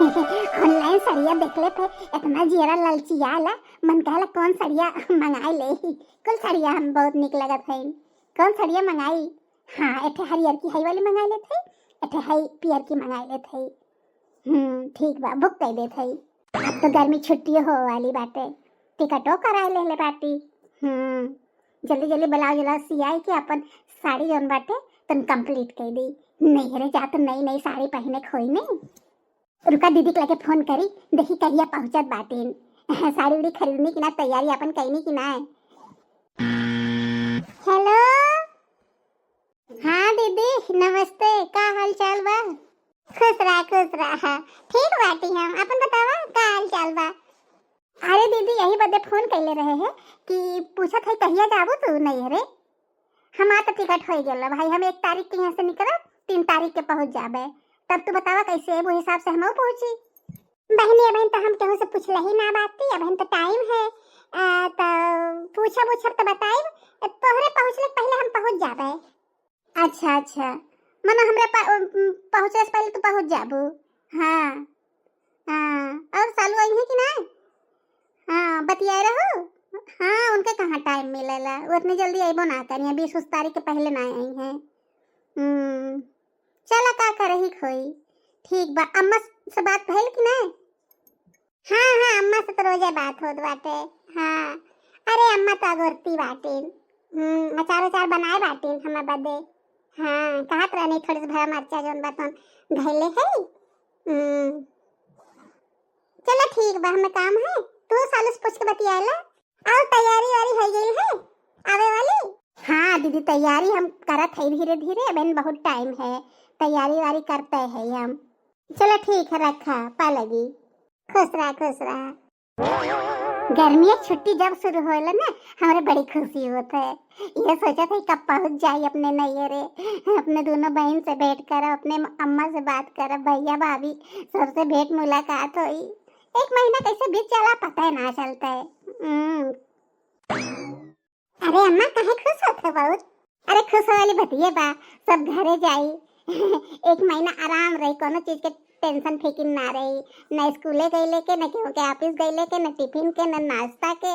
Online सड़िया देखले थे, इतना जियरा ललचियाला, मन कहला कौन सड़िया मंगाई ले। कुल सड़िया हम बहुत निक लगत है। कौन सड़िया मंगाई? हाँ, एठे हरियर की हई वाली मंगाई ले थे, एठे हई पियर की मंगाई ले थे। ठीक बा, बुक कर दे थे। अब तो गर्मी छुट्टी हो वाली बाटे, टिकटो करा ले बाटी। जल्दी जल्दी ब्लाउज व्लाउज सियाई के अपन साड़ी जौन बाटे तन कंप्लीट कर दी। नहीं रे, जा तो नई नई साड़ी पहने खोई नहीं। रुका, दीदी के लगे फोन करी, देखी कहिया पहुंचत बाटेन। साड़ी उड़ी खरीदने की ना तैयारी अपन कईनी की ना है। हेलो, हाँ दीदी नमस्ते, का हाल चाल बा? खुश रहा। ठीक बाटी हम, अपन बतावा का हाल चाल बा? अरे दीदी यही बदे फोन कैले रहे हैं कि पूछत है कहिया जाबू तू नहीं रे? हमार तो टिकट हो गया भाई, हम 1 तारीख के यहाँ से निकलब, 3 तारीख के पहुँच जाबे। तब तू बतावा कैसे वो हिसाब से हम पहुँची। बहन तो हम केहू से पूछले ही ना बाती, अब तो टाइम है तो पूछब तो बताइब, तोहरे पहुँचले पहले हम पहुँच जाबे। अच्छा, मना हमरा पहुँचे से पहले तू पहुँच जाबू। हाँ, और सालू आई है कि ना? हाँ, बतियाए रहो। हाँ, उनके कहाँ टाइम मिलेला, वो इतनी जल्दी आइबो ना करिए, 20 तारीख के पहले ना आई हैं। चला का करही खोई। ठीक बा, अम्मा से बात भइल कि ना? हाँ, अम्मा से तो रोजे बात होत बाटे। हाँ, अरे अम्मा तो अगोरती बाटेन। अचार बनाए बाटेन हमार बदे। हाँ, कहत रहनी थोड़ी सी भरा मरचा जौन बातन घैले है। चला ठीक बा, हमें काम है, तू सालू से पूछ के बतियाला। और तैयारी वारी हो गई है आवे वाली? हाँ दीदी, तैयारी हम करत है धीरे धीरे, अबन बहुत टाइम है, तैयारी वारी करते हैं हम। चलो ठीक है, रखा पा लगी। खुश रहा। गर्मी छुट्टी जब शुरू होला ना, हमारे बड़ी खुशी होता है। ये सोचा था कब पहुंच जाए अपने नैहरे, अपने दोनों बहन से भेंट कर, अपने अम्मा से बात कर, भैया भाभी सबसे भेंट मुलाकात हुई। 1 महीना कैसे बीत चला पता है ना चलता है। अरे अम्मा कहे खुश होते बहुत? अरे खुश वाली बतिए बा, सब घरे जाई। 1 महीना आराम रही, कोनो चीज के टेंशन फिकिर ना रही, न स्कूले गई लेके, न केहू के ऑफिस गई लेके, न टिफिन के, न नाश्ता के,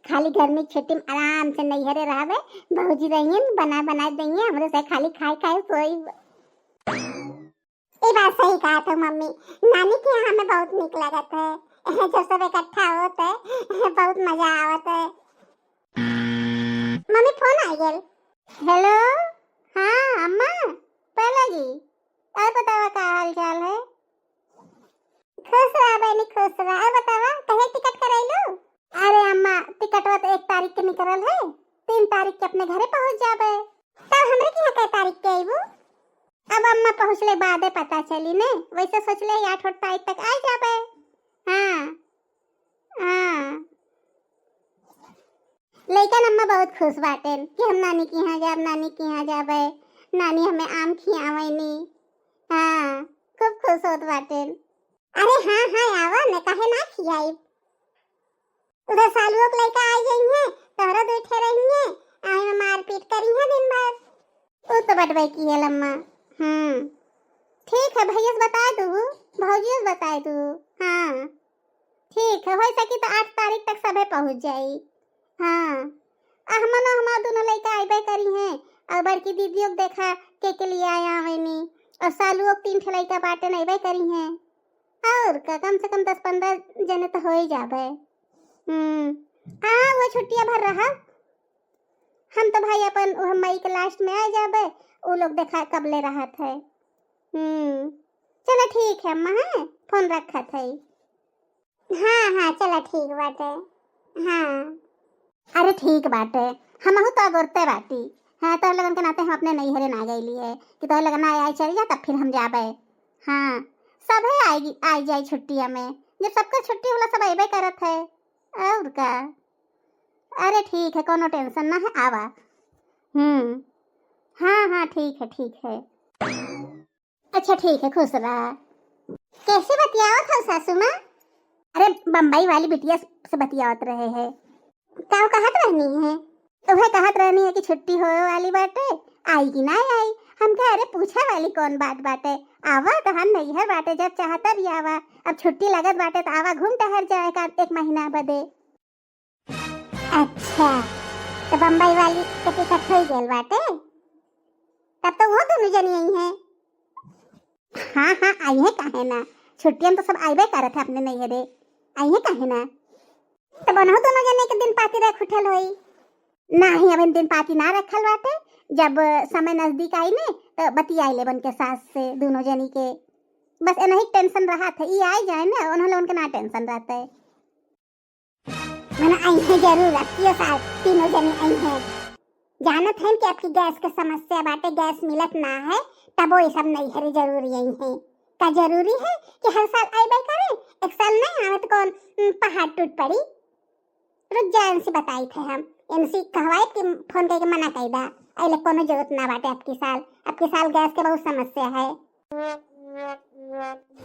खाली गर्मी छुट्टी में आराम से नैहरे रहबे। बहुजी रहिए बना देंगे हमरे से, खाली खाए सोई। ये बात सही कहा तो मम्मी, नानी के यहाँ हमें बहुत निक लगत है, जब सब इकट्ठा होते है बहुत मजा आवत है। मम्मी फोन आ गया। हेलो, हाँ अम्मा पहले और बतावा का हाल चाल है? खुश रहा बहनी, खुश रहा। और बतावा कहे टिकट कराइलो? अरे अम्मा टिकटवा तो 1 तारीख के निकलल है, 3 तारीख के अपने घरे पहुंच जाबे। तब हमरे के यहाँ कै तारीख के आइबू? अब अम्मा पहुंचले बादे पता चली ने, वैसे सोचले 8 तारीख तक आ जाबे। हाँ, लेकिन अम्मा बहुत खुश बाटेन कि हम नानी के यहाँ जाबे, नानी हमें आम खियावेनी। हाँ, खूब खुश होत बाटेन। अरे हाँ आवा न, काहे ना खियाई। उधर सालुओं के लड़का आ गई है, तोहरा बैठे रही है, आई में मारपीट करी है दिन भर। वो तो बटवाई की है लम्मा। ठीक है, भैया से बताए तू, भौजी से बताए तू। हाँ ठीक है, हो सकी तो 8 तारीख तक सबे पहुंच जाई। हाँ, हमनो हमार दोनों लड़का आइबे करी हैं, और बड़की दीदियों देखा के लिए आया हवेनी, और सालुओं 3 लड़का बाटे नहीं करी हैं। और का कम से कम 10-15 जने तो हो ही जाबे। हाँ, वो छुट्टियां भर रहा, हम तो भाई अपन मई के लास्ट में आ जाबे, वो लोग देखा कब ले रहा थे। चलो ठीक है अम्मा, हाँ फोन रखा थे। हाँ चलो ठीक बाटे। हाँ, अरे ठीक बाटे, हम तो अगोरते बाटी। हाँ, तो लगन के नाते हम अपने नैहरे ना गई लिए कि तो लगन आए चल जा, तब फिर हम जाबे। हाँ, सब है आई जाए छुट्टिया में, जब सबका छुट्टी होला सब अबे करत है। और का, अरे ठीक है, कोनो टेंशन ना है, आवा। हाँ ठीक है। अच्छा ठीक है, खुश रहा। कैसे बतियावत हो सासू माँ? अरे बम्बई वाली बिटिया से बतियावत रहे हैं। क्या कहत रहनी है? तुम्हें कहत रहनी है कि छुट्टी हो वाली बाटे, आई कि ना आई। हम कहे अरे पूछे वाली कौन बात बाटे, आवा तो हम नहीं है बाटे, जब चाहता भी आवा। अब छुट्टी लगत बाटे तो आवा घूम टहर जाए का 1 महीना बदे। अच्छा तो बम्बई वाली के टिकट हो गेल बाटे, तब तो वो दोनों जनी आई हैं। हाँ हाँ आई है काहे ना, छुट्टियां तो सब आइबे करत है अपने नहीं रे, आई है काहे ना। तो बनहो दोनों जने के दिन पार्टी रख उठल होई। नहीं अब इन दिन पार्टी ना रखल बाटे, जब समय नजदीक आई ने तो बतियाई ले बन के सास से दोनों जनी के। बस इन्हीं टेंशन रहा था, ये आई जाए ना उन्होंने उनके ना टेंशन रहता है। मैंने आई है जरूर, आपकी साथ तीनों जनी आई है। जानत है कि आपकी गैस के समस्या बाटे, गैस मिलत ना है, तब वो ये सब नहीं है जरूरी आई है। का जरूरी है कि हर साल आइबे करे, एक साल नहीं आवे तो कौन पहाड़ टूट पड़ी। रुक जा इनसे बताई थे हम, इनसे कहवाई कि फोन करके मना कर दा, अइले कोनो जरूरत ना बाटे। आपकी साल गैस के बहुत समस्या है।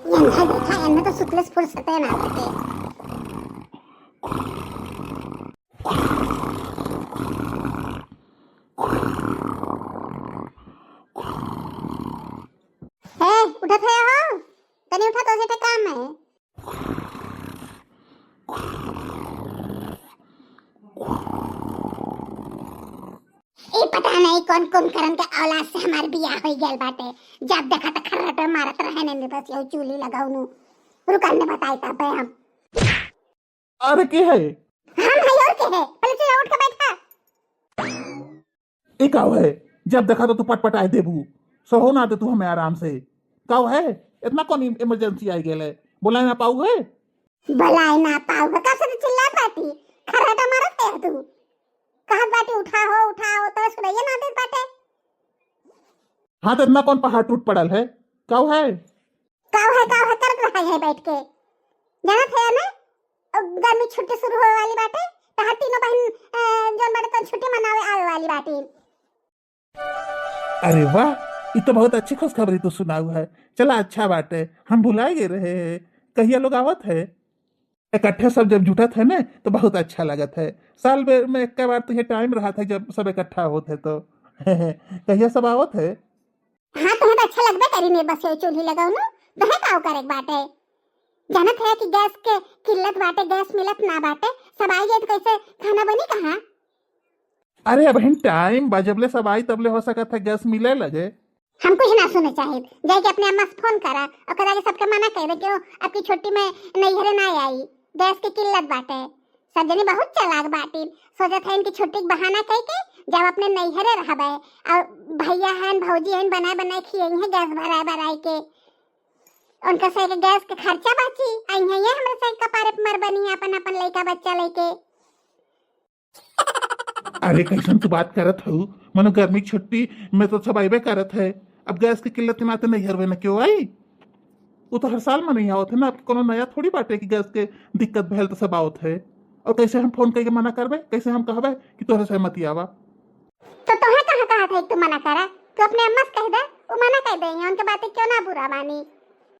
ये देखा इनमें तो सुतलेस फुर्सत है ना बाटे। उठत है हो तनी उठा तो से काम है। ए पता नहीं कौन कुंभकर्ण के औलाद से हमार बियाह हो गेल बाटे, जब देखा त खर्रट मारत रहे ने, बस यो चूली लगाउनु रुकन ने बताई तब हम। अरे के है हम है और के है, पहले चल उठ के बैठा। ए काव है, जब देखा तो तू पटपटाए देबू, सहो ना दे तू हमें आराम से। काव है इतना कौन इमरजेंसी आई गेल है, बुलाए ना पाऊ है। बुलाए ना पाऊ का से चिल्ला पाटी, खर्रट मारत है तू। कहत बाटी उठाओ तो सुनाइए ना दे बाटे। हाँ तो इतना कौन पहाड़ टूट पड़ल है, काव है करत रहा है बैठ के। जानत है ना गर्मी छुट्टी शुरू होने वाली बाटे, तो हर तीनों बहन जोन बाटे तो छुट्टी मनावे आवे वाली बाटी। अरे वाह, ये तो बहुत अच्छी खुशखबरी तो सुनाऊ है। चला अच्छा बात है, हम भुलाए गए रहे हैं, कहिया लोग आवत है। इकट्ठे सब जब जुटत है ना तो बहुत अच्छा लगत है। साल भर में एक बार तो ये टाइम रहा था जब सब इकट्ठा होते तो कहिया सब आवत है। हाँ तो अच्छा लगबे करी ने, बस ये चूल्ही लगाऊ ना तो है काऊ करे बात है। जानत है कि गैस के किल्लत बाटे, गैस मिलत ना बाटे, सब आई जाए तो कैसे खाना बनी कहाँ। अरे अब टाइम बजबले सब आई तबले हो सकत है गैस मिले लगे। हम कुछ ना सुने चाहे, जाके अपने अम्मा से फोन करा और करा के सबके मना कर दे क्यों आपकी छुट्टी में नैहरे ना आई, गैस की किल्लत बाटे। सब जने बहुत चालाक बाटी, सोचत है इनकी छुट्टी के बहाना कह के जब अपने नैहरे रहबे और भैया हन भौजी हन बनाए खियाई है गैस भराए के, उनका से के गैस के खर्चा बची। आई है ये हमरे से कपारे पे मर बनी अपन लइका बच्चा लेके। अरे कैसन तू बात करत हो, मनो गर्मी की छुट्टी में तो सब आइबे करत है, अब गैस की किल्लत के नाते नहीं हरवे न क्यों आई। वो तो हर साल में नहीं आवत है ना, अब कोनो नया थोड़ी बाटे कि गैस के दिक्कत भैल तो सब आवत है। और कैसे हम फोन करके मना करबे, कैसे हम कहबे कि तोहरे सहमति आवा। तो तोहे कहा था तू मना करा, तू अपने अम्मा से कह दे, वो मना कर देंगे, उनके बातें क्यों ना बुरा मानी।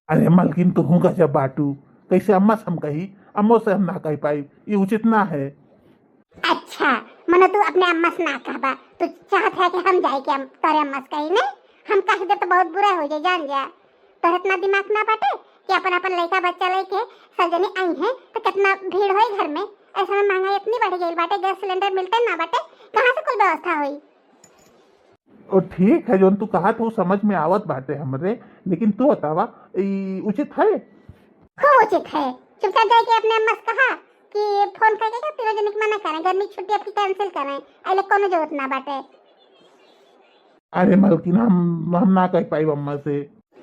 अरे मलकिन तू हूँ जब बाटू, कैसे अम्मा से हम कही, अम्मो से हम ना कह पाई, ये उचित ना है। अच्छा मनो तू अपने अम्मा से ना कहबा, तू चाहत है कि हम जाए कि हम तोरे अम्मा से कही नहीं, हम कह दे तो बहुत बुरा हो जाए जान जा। तो इतना दिमाग ना बाटे कि अपन लड़का बच्चा लेके सब जने आई हैं तो कितना भीड़ होई घर में, ऐसा में महंगाई इतनी बढ़ गई बाटे, गैस सिलेंडर मिलते ना बाटे, कहाँ से कोई व्यवस्था हुई। और ठीक है जो तू कहा तो समझ में आवत बाटे हमरे, लेकिन तू बतावा उचित है। खूब उचित है, चुपचाप जाके अपने अम्मा से कहा कि फोन करके क्या तीनों जने मना करें, गर्मी की छुट्टी आपकी कैंसिल करें, अरे कोनो जरूरत ना बाटे। अरे मलकिन हम ना कह पाई अम्मा से।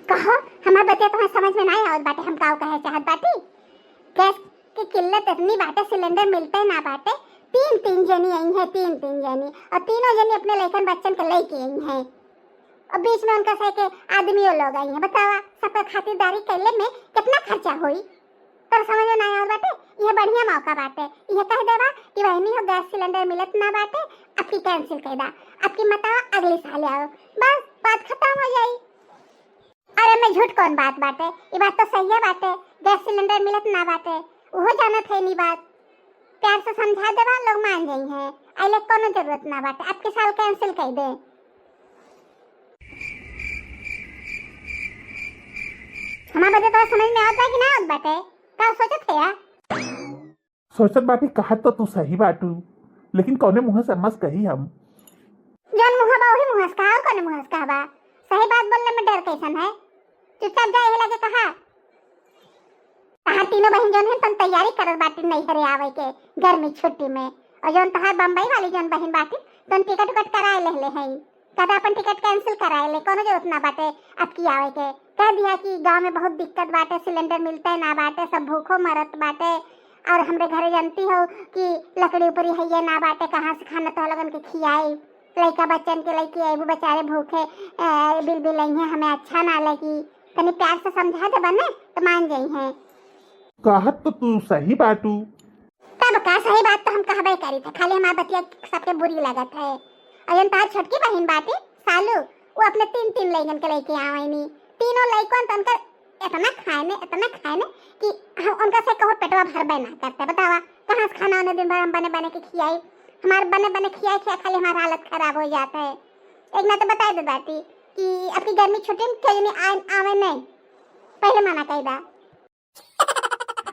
कहो हमारे बच्चे तुम्हें समझ में नहीं आवत बाटे, हम काऊ कहे चाहत बाटी। गैस की किल्लत इतनी बाटे, सिलेंडर मिलते ना बाटे, तीन जनी आई है, तीन जनी, और तीनों जनी अपने लेखन बच्चन के लेके आई हैं, और बीच में उनका सह के आदमियों लोग आई हैं। बतावा सबका खातिरदारी करले में कितना खर्चा हुई, तो समझ में नहीं आवत बाटे। यह बढ़िया मौका बाटे, यह कह देवा कि वहनी हो गैस सिलेंडर मिलत ना बाटे, आपकी कैंसिल कर दा, आपकी मता अगले साल आओ, बस बात खत्म हो जाई। अरे मैं झूठ कौन बात बाटे, ये बात तो सही है बाटे, गैस सिलेंडर मिलत ना बाटे, वो जानत है नहीं बात, प्यार से समझा देवा लोग मान जाई हैं, अइले कोनो जरूरत ना बाटे, आपके साल कैंसिल कर दे। हमार बदे तो समझ में आवत बा कि ना आवत बाटे? का सोचत है यार? सोचत बाटी कहा तो तू सही बाटू, लेकिन कौने मुंह से अम्मा से कही हम? जौन मुँह बा वही मुँह से कहा, और कौन मुँह से कहा बा? सही बात बोलने में डर कैसन है? चुपचाप जा यही लगे कहा। तहार तीनों बहन जौन है तन तैयारी करत बाटी नैहरे आवे के गर्मी छुट्टी में, और जौन तहार बम्बई वाली जौन बहन बाटी तन टिकट उकट कराए ले हैं। कदा अपन टिकट कैंसिल कराए ले, कोनो जरूरत ना बाटे अब की आवे के। कह दिया कि गांव में बहुत दिक्कत बाटे, सिलेंडर मिलते ना बाटे, सब भूखो मरत बाटे, और हमरे घरे जानती हो कि लकड़ी ऊपरी है ना बाटे, कहाँ से खाना तो लगन के खियाई। लड़का बच्चन के लड़की अबू बेचारे भूखे बिल बिल है, हमें अच्छा ना लगी। तनी प्यार से समझा दे बने तो मान जाई हैं। कहत तो तू सही बाटू। तब का सही बात तो हम कहबे करी थे, खाली हमार बतिया सबके बुरी लगत है। और जन तार छोटकी बहन बाटी सालू, वो अपने तीन तीन लड़कन के लेके आवेनी। तीनों लड़कन तो उनका इतना खाए ने कि हम उनका से कहो पेटवा भरबे ना करते। बतावा कहाँ से खाना उन्हें दिन भर हम बने बने के खियाई, हमारे बने बने खिया खाली हमारा हालत खराब हो जाता है। एक ना तो बता दे बाटी कि आपकी गर्मी छुट्टी में क्यों नहीं आवे नहीं, पहले मना कर दा।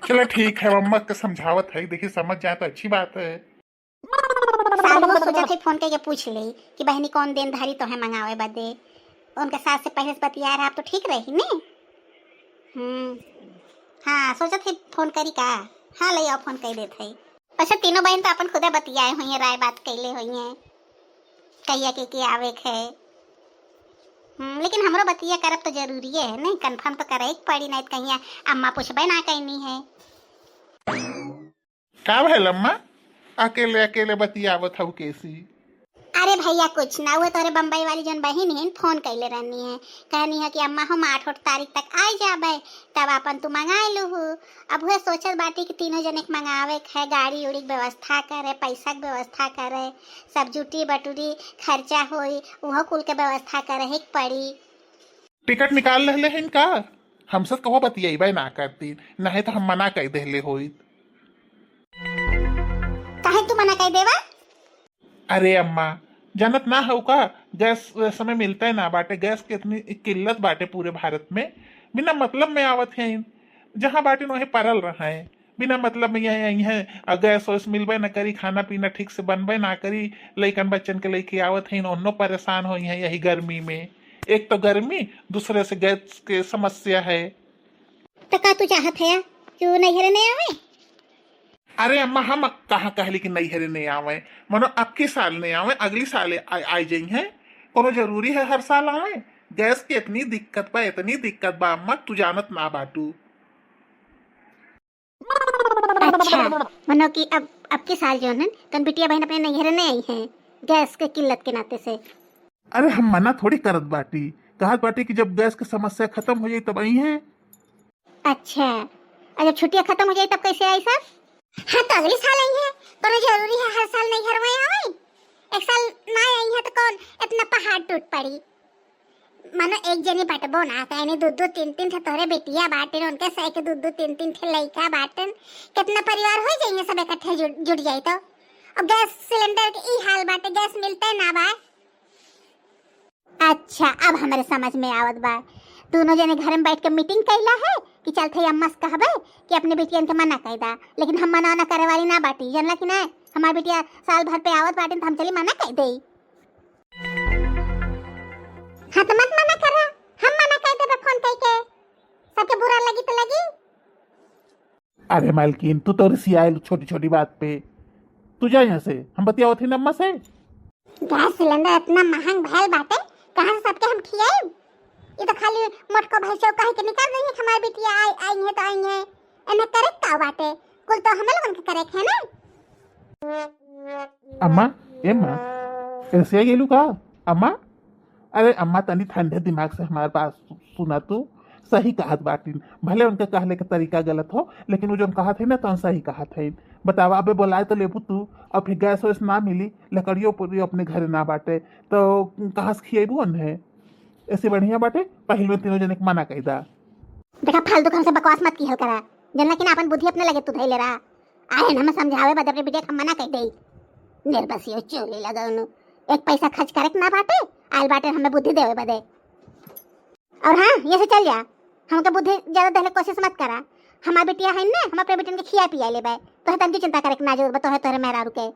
चलो ठीक है, मम्मा के समझावत है, देखिए समझ जाए तो अच्छी बात है। सालू सोचा थे फोन करके पूछ ली कि बहनी कौन देन धारी तो है मंगावे बदे, उनके साथ से पहले से बतिया रहा, आप तो ठीक रही ने। हाँ सोचा थे फोन करी का। हाँ ले आओ फोन कर देते है। अच्छा तीनों बहन तो अपन खुदे बतियाए हुई हैं, राय बात कैले हुई हैं, कहिया के आवे है। लेकिन हमरो बतिया करब तो जरूरी है नहीं, कंफर्म तो करे पड़ी, नहीं तो कहिया अम्मा पूछबे ना कहनी है। का भैल अम्मा अकेले अकेले बतियावत हूँ कैसी? अरे भैया कुछ ना, वो तोरे बम्बई वाली जन बहन है फोन कैले रहनी है, कहनी है कि अम्मा हम 8 तारीख तक आ जाबे, तब अपन तू मंगा लूहू। अब वह सोचत बाटी कि तीनों जने के मंगावे है, गाड़ी उड़ी की व्यवस्था करे, पैसा के व्यवस्था करे, सब जुटी बटूरी खर्चा होई, वह कुल के व्यवस्था करे ही पड़ी। टिकट निकाल ले हैं का? हमसे कहो बतियाई ना करती, नहीं तो हम मना कर देले होई। काहे तू मना कर देवा? अरे अम्मा जानत ना हो का, गैस समय मिलता है ना बाटे, गैस की इतनी किल्लत बाटे पूरे भारत में, बिना मतलब में आवत है। जहाँ बाटे वहीं परल रहा है, बिना मतलब में यही है। गैस वैस मिलबे ना करी, खाना पीना ठीक से बनबे ना करी, लइकन बच्चन के लेके आवत है, उन्हों परेशान हो है यही गर्मी में। एक तो गर्मी, दूसरे से गैस के समस्या है। तो का तू चाहत है क्यों नहीं नहीं आवे? अरे अम्मा हम कहाँ कहली कि नैहरे नहीं आवे, मनो अब के साल नहीं आवे, अगली साल आ जाई है। कोनो जरूरी है हर साल आवे? गैस की इतनी दिक्कत बा अम्मा, तू जानत ना बाटू। अच्छा मनो कि अब के साल जो है तन बिटिया बहन अपने नैहरे नहीं आई हैं गैस के किल्लत के नाते से। अरे हम मना थोड़ी करत बाटी, कहत बाटी कि जब गैस की समस्या खत्म हो जाए तब आई है। अच्छा जब छुट्टियां खत्म हो जाए तब कैसे आई सब? हाँ तो अगले साल आई है, तो जरूरी है हर साल नहीं घर में आवे? एक साल ना आई है तो कौन इतना पहाड़ टूट पड़ी? मानो एक जनी बटबो ना कहने दो तीन थे तोरे बेटिया बाटन, उनके सह के दो तीन थे लड़का बाटन, कितना परिवार हो जाएंगे सब इकट्ठे जुट जाए तो। अब गैस सिलेंडर के ई हाल बाटे, गैस मिलते ना बा। अच्छा अब हमारे समझ में आवत बा, दोनों जने घर में बैठ के मीटिंग कैला है कि चल थे अम्मा से कहबे कि अपने बेटियन के मना कर दा, लेकिन हम मना ना करे वाली ना बाटी, जानला कि ना हमारी बेटिया साल भर पे आवत बाटी तो हम चली मना कर दे। हाँ तो मत मना करा, हम मना कर देबे फोन करके, सबके बुरा लगी तो लगी। अरे मालकिन तू तो रिसियाल छोटी छोटी बात पे, तू जा यहाँ से, हम बतियाओ थे अम्मा से। गैस सिलेंडर इतना महंग भैल बाटे, कहाँ से सबके हम खियाए? ये तो खाली मोटको भैंसो कह के निकाल देंगे हमारी बेटिया आई है तो आई है, इन्हें करे का बाटे, कुल तो हमें लोगन के करे है ना। अम्मा ए माँ ऐसे गेलू का अम्मा? अरे अम्मा तनी ठंडे दिमाग से हमारे पास सुना, तू सही कहत बाटिन, भले उनके कहले के तरीका गलत हो, लेकिन वो जो कहा थे ना तो सही कहा थे। बतावा अबे बोलाए तो लेबू तू, और फिर गैस वैस ना मिली, लकड़ियों पूरी अपने घर ना बाटे तो कहाँ से खिएबू उन्हें? ऐसे बढ़िया बाटे पहले में तीनों जने मना कही दा। देखा फालतू हमसे बकवास मत किया करा, जनला कि ना अपन बुद्धि अपने लगे तू धैले रहा, आए हमें समझावे बदे अपने बेटे हम मना कर दे, निर्बसियो चोली लगाउनु, एक पैसा खर्च करे ना बाटे, आइल बाटे हमें बुद्धि देवे बदे। और हाँ ये से चल जा, हमके बुद्धि ज्यादा देले कोशिश मत करा। हमार बेटिया है ना, हम अपने बेटन के खिया पिया लेबे, तो तन की चिंता करे के ना जरूर बतो है तोरे मेरा रुके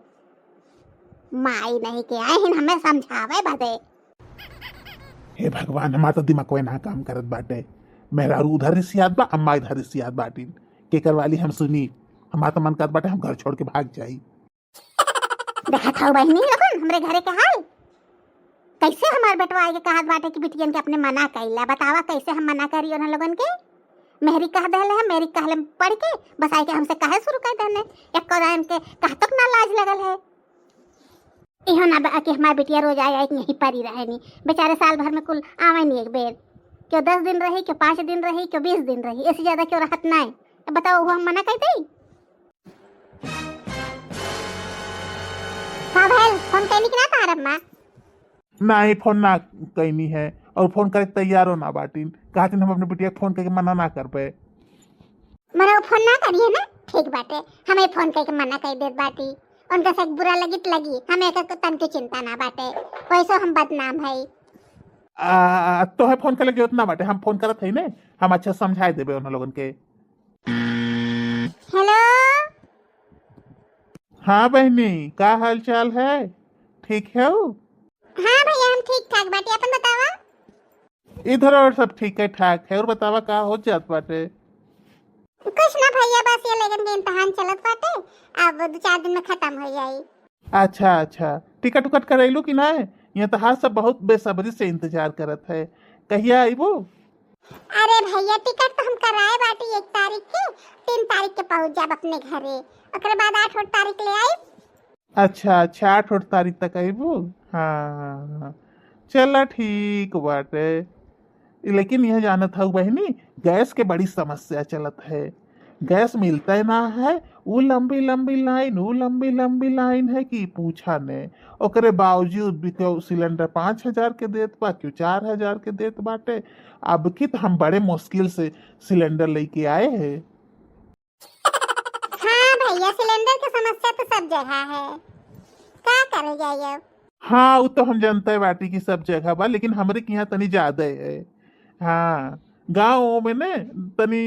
माई नहीं के आए हिन हमें समझावे बदे। हे भगवान, हमारा तो दिमाग कोई ना काम करत बाटे। मेरा उधर रिसियात बा, अम्मा इधर रिसियात बाटी के करवाली हम सुनी। हमारा तो मन करत बाटे हम घर छोड़ के भाग जाई। देखा था बहनी लोगन हमरे घरे के हाल, कैसे हमार बेटवा आगे कहत बाटे कि बिटियन के अपने मना कइला। बतावा कैसे हम मना करी उन लोगन के। मेहरी कह देले है, मेरी कहले पढ़ के बस आई के हमसे कहे शुरू कर देने। एक कोरान के कह तक ना लाज लगल है। इहो ना कि हमार बिटिया रोज आई आई यहीं पड़ी रहे नी। बेचारे साल भर में कुल आवे नहीं एक बेर, क्यों 10 दिन रही, क्यों 5 दिन रही, क्यों 20 दिन रही, इससे ज्यादा क्यों रहत नहीं। तो बताओ वो हम मना कर दई। हाँ भाई फोन कैनी कि ना तार अम्मा? नहीं फोन ना कैनी है, और फोन करे तैयार हो ना बाटी। कहते हम अपने बिटिया फोन करके मना ना कर पाए। मरा फोन ना करिए ना, ठीक बाटे। हमें फोन करके मना कर देत बाटी, उनका से बुरा लगी तो लगी, हमें एक तन की चिंता ना बाटे। वैसे हम बदनाम है। तो है फोन करे के उतना बाटे, हम फोन करत है ने, हम अच्छा समझाए देबे उन लोगन के। हेलो हाँ बहनी, का हाल चाल है? ठीक है? हाँ भैया हम ठीक ठाक बाटी, अपन बतावा। इधर और सब ठीक है ठाक है। और बतावा का हो जात बाटे? कुछ ना भैया, बस ये लगन के इम्तिहान चलत बाटे, अब 2-4 दिन में खत्म हो जाई। अच्छा अच्छा, टिकट उकट करैलू कि ना? यहाँ तो हाथ सब बहुत बेसब्री से इंतजार करत है, कहिया आईबो? अरे भैया टिकट तो हम कराए बाटी 1 तारीख के, 3 तारीख के पहुंच जाब अपने घरे, ओकरे बाद 8 तारीख ले आई। अच्छा अच्छा, 8 तारीख तक आईबो। हाँ चला ठीक बाटे। लेकिन यह जानत हूँ बहनी, गैस के बड़ी समस्या चलत है। गैस मिलता ना है, वो लंबी लंबी लाइन, वो लंबी लंबी लाइन है कि पूछा ने। ओकरे बावजूद भी क्यों सिलेंडर 5,000 के देत बा, क्यों 4,000 के देत बाटे। अब की तो हम बड़े मुश्किल से सिलेंडर लेके आए हैं। हाँ भैया सिलेंडर की समस्या तो सब जगह है, क्या करे जाइए। हाँ वो तो हम जानते हैं बाटी की सब जगह बा, लेकिन हमरे के यहाँ तनी ज्यादा है। हाँ गाँव में ने तनी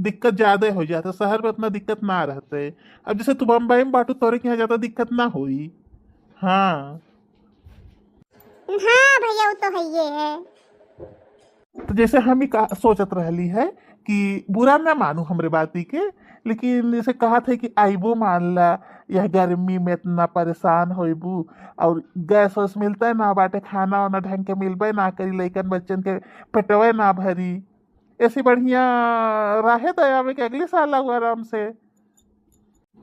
दिक्कत ज्यादा हो जाता, शहर में उतना दिक्कत ना रहते। अब जैसे तू बम्बई में बाटू, तोरे के यहाँ ज्यादा दिक्कत ना हुई। हाँ हाँ भैया वो तो है ये है। तो जैसे हम ही सोचत रहली है कि बुरा ना मानू हमरे बाती के, लेकिन जैसे कहा थे कि आईबो मान ला, यह गर्मी में इतना परेशान होइबू, और गैस वैस मिलता है ना बाटे, खाना वाना ढंग के मिलबे ना करी, लइकन बच्चन के पेटवे ना भरी। ऐसी बढ़िया राहे दयावे के अगले साल आऊ आराम से।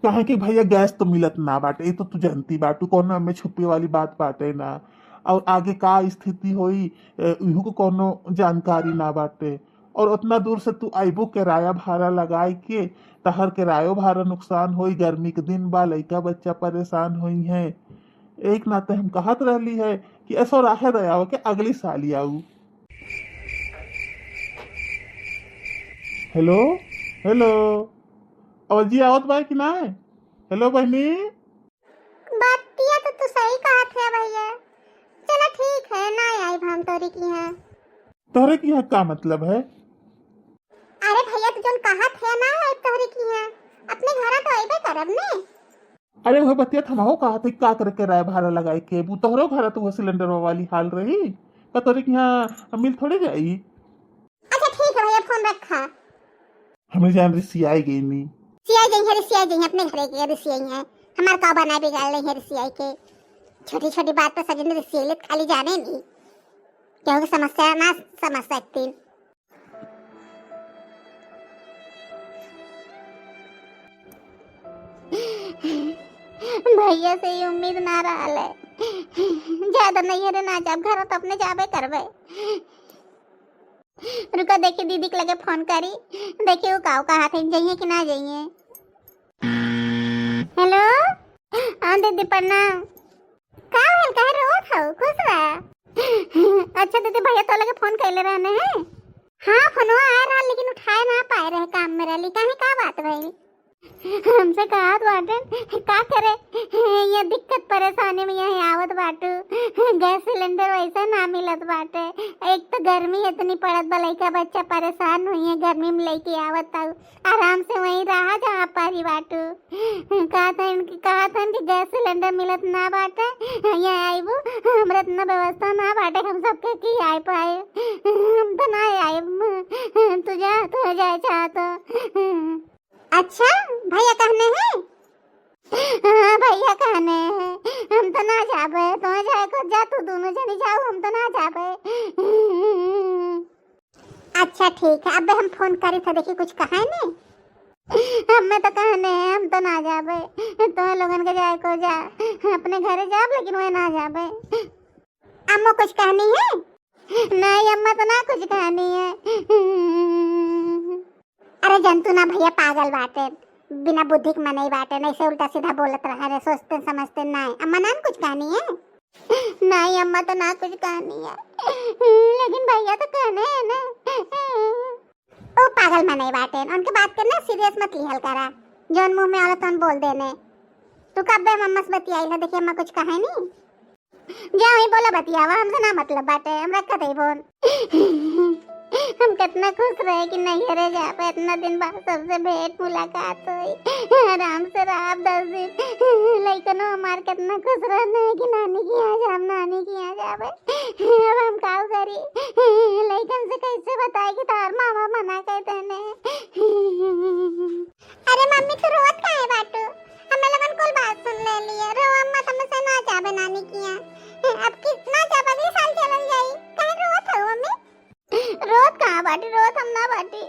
कहे कि भैया गैस तो मिलत ना बाटे, ये तो तू जानती बाटू, कोनो में छुपे वाली बात बाटे ना। और आगे का स्थिति होई इहू को कोनो जानकारी ना बाटे। और उतना दूर से तू आइबो, किराया भाड़ा लगाए के, तहर किरायो भाड़ा नुकसान होई, गर्मी के दिन बा, लइका बच्चा परेशान होई है। एक नाते हम कहत रहली है कि ऐसा राहे दयाव के अगली साल ही आऊ। हेलो हेलो, और जी आवत बा कि ना? हेलो बहनी। बातिया तो तू सही कहा थे भैया, चलो ठीक है ना आई हम तोरी की है। तोहरे की यहाँ का मतलब है? अरे भैया तू जोन कहा थे ना आई तोरी की है, अपने घर तो आइबे करब ने। अरे वह बतिया थमाओ, कहा थे का करे किराया भाड़ा लगाए के, वो तोहरो घर तो वो सिलेंडर वाली हाल रही। का तोरे की यहाँ मिल थोड़ी जाई। अच्छा ठीक है भैया फोन रखा। हमें जान रिसियाई गई नहीं। सियाई जई है, रिसियाई जई है, अपने घरे के रिसियाई है। हमार का बना बिगाड़ ले है रिसियाई के, छोटी छोटी बात पर सजन रिसियाई ले खाली जाने नहीं, क्योंकि समस्या ना समझ सकती। भैया से ये उम्मीद ना रहल है, ज्यादा नहीं है ना जब घर तो अपने जाबे करबे। रुका देखी दीदी के लगे फोन करी, देखिए वो काऊ कहा थे जाइए कि ना जाइए। हेलो हाँ दीदी प्रणाम। का भेल कह रोत हो, खुश रह। अच्छा दीदी भैया तो लगे फोन कैले रहने हैं। हाँ फोनवा आ रहा लेकिन उठाए ना पाए रहे, काम में रहली। काहे का बात भई? हमसे कहा बाटन का करे, ये दिक्कत परेशानी में यही आवत बाटू। गैस सिलेंडर वैसे ना मिलत बाटे। एक तो गर्मी इतनी पड़त बा, लइका बच्चा परेशान हुई है गर्मी में लेके आवत आऊ। आराम से वहीं रहा जहाँ पारी बाटू। कहा था कि गैस सिलेंडर मिलत ना बाटे, यहाँ आईबू हमरा इतना व्यवस्था ना बाटे हम सबके की आए पाए। हम तो ना आए, तू जाए चाह तो। अच्छा भैया कहने हैं? हाँ भैया कहने हैं, हम तो ना जाबे। तो जाए को जा, तू दोनों जनी जाओ, हम तो ना जाबे। अच्छा ठीक है, अब हम फोन करी था, देखिए कुछ कहा है ने। हमें तो कहने हैं हम तो ना जाबे, तो लोगन के जाए को जा, अपने घरे जाब लेकिन वह ना जाबे। अम्मा कुछ कहनी है? नहीं अम्मा तो ना कुछ कहनी है। अरे जंतु ना भैया पागल बाटे, बिना बुद्धि के मनाई बाटे, नहीं से उल्टा सीधा बोलत रहा रे, सोचते समझते नहीं। अम्मा ना कुछ कहानी है? नहीं अम्मा तो ना कुछ कहानी है, लेकिन भैया तो कहने हैं ना। ओ पागल मनाई बाटे, उनके बात करना सीरियस मत लिहल करा, जोन मुंह में आला तोन बोल देने। तू कब बे मम्मा से बतियाई ला, देखिए अम्मा कुछ कहे नहीं। जा वही बोला बतियावा, हमसे ना मतलब बाटे, हम रखा दे फोन। हम कितना खुश रहे कि नहीं रह जा पे, इतना दिन बाद सबसे भेंट मुलाकात हुई, आराम से रहा 10 दिन। लेकिन हमार कितना खुश रहने कि नानी की यहाँ जाब, नानी की यहाँ जाबे। अब हम का करी, लेकिन से कैसे बताए कि तार मामा मना कहते ने। अरे मम्मी तू रोत काहे बाटू, हमें लगन कोई बात सुन ले लिए। रो अम्मा तुमसे ना जाबे नानी की यहाँ, अब कितना जाबे, अगले साल चलन जाई। काहे रोत हो मम्मी? रोत कहाँ बाटी, रोत हम ना बाटी।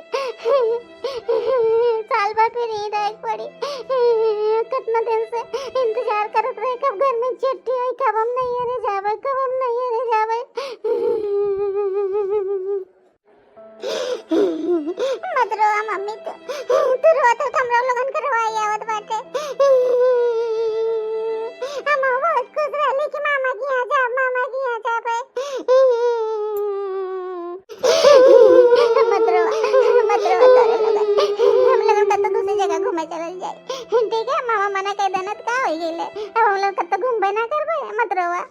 साल भर फिर नहीं रह पड़ी, कितना दिन से इंतजार करत रहे कब घर में छुट्टी हुई, कब हम नहीं रह जावे, कब हम नहीं रह जावे। मत रो मम्मी, तू रोत हो तो हम लोगन के रोवाई आवत बाटे। हम बहुत खुश रहले कि मामा की यहाँ जा, मामा की यहाँ जावे। मत रो तोरे लगन, हम लोग कत्तो दूसरी जगह घूमे चल जाए, ठीक है। मामा मना कह देना तो का हो गेले, अब हम लोग कत्तो घूमबे ना करबे, मत रोवा।